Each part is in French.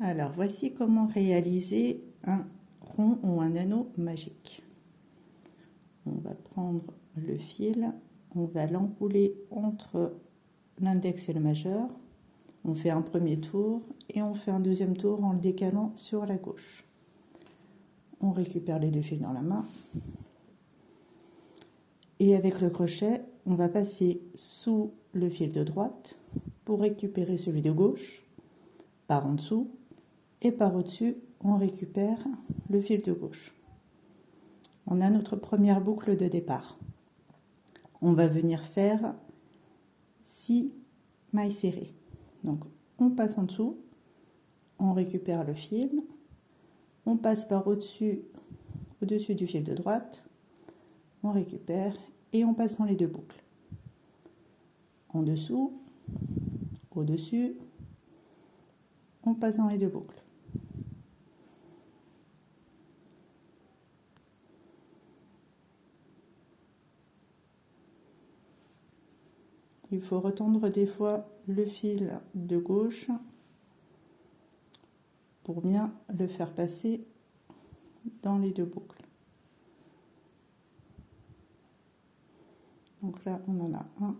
Alors, voici comment réaliser un rond ou un anneau magique. On va prendre le fil, on va l'enrouler entre l'index et le majeur. On fait un premier tour et on fait un deuxième tour en le décalant sur la gauche. On récupère les deux fils dans la main. Et avec le crochet, on va passer sous le fil de droite pour récupérer celui de gauche par en dessous. Et par au-dessus, on récupère le fil de gauche. On a notre première boucle de départ. On va venir faire 6 mailles serrées. Donc, on passe en dessous, on récupère le fil, on passe par au-dessus du fil de droite, on récupère et on passe dans les deux boucles. En dessous, au-dessus, on passe dans les deux boucles. Il faut retendre des fois le fil de gauche pour bien le faire passer dans les deux boucles. Donc là, on en a 1,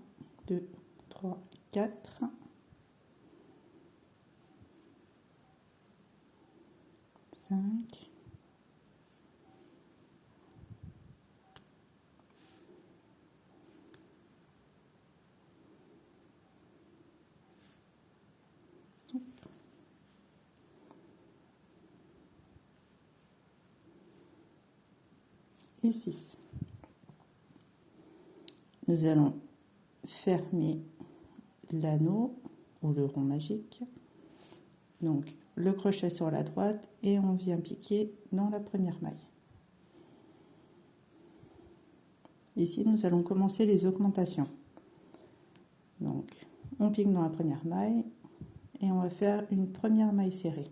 2, 3, 4. 5. Et 6. Nous allons fermer l'anneau ou le rond magique. Donc le crochet sur la droite et on vient piquer dans la première maille. Ici, nous allons commencer les augmentations. Donc on pique dans la première maille et on va faire une première maille serrée.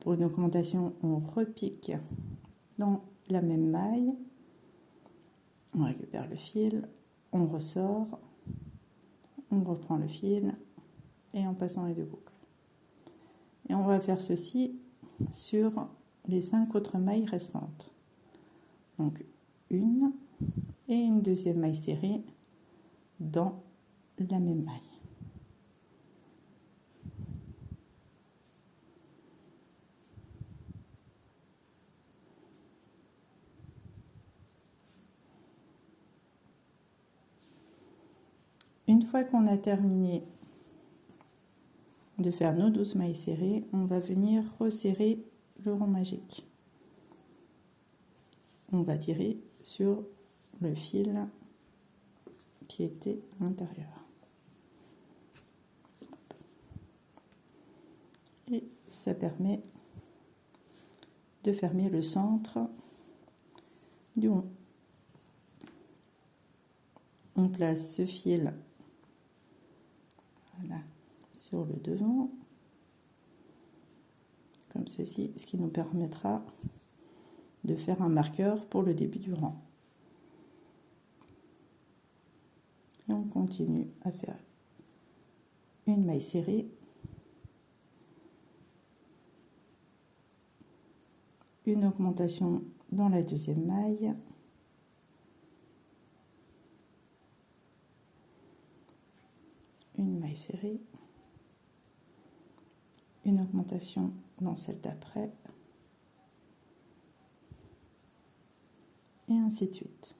Pour une augmentation, on repique dans la même maille, on récupère le fil, on ressort, on reprend le fil et on passe dans les deux boucles. Et on va faire ceci sur les 5 autres mailles restantes. Donc une et une deuxième maille serrée dans la même maille. Une fois qu'on a terminé de faire nos 12 mailles serrées, on va venir resserrer le rond magique. On va tirer sur le fil qui était à l'intérieur. Et ça permet de fermer le centre du rond. On place ce fil voilà, sur le devant, comme ceci, ce qui nous permettra de faire un marqueur pour le début du rang. Et on continue à faire une maille serrée, une augmentation dans la deuxième maille, une maille serrée, une augmentation dans celle d'après, et ainsi de suite.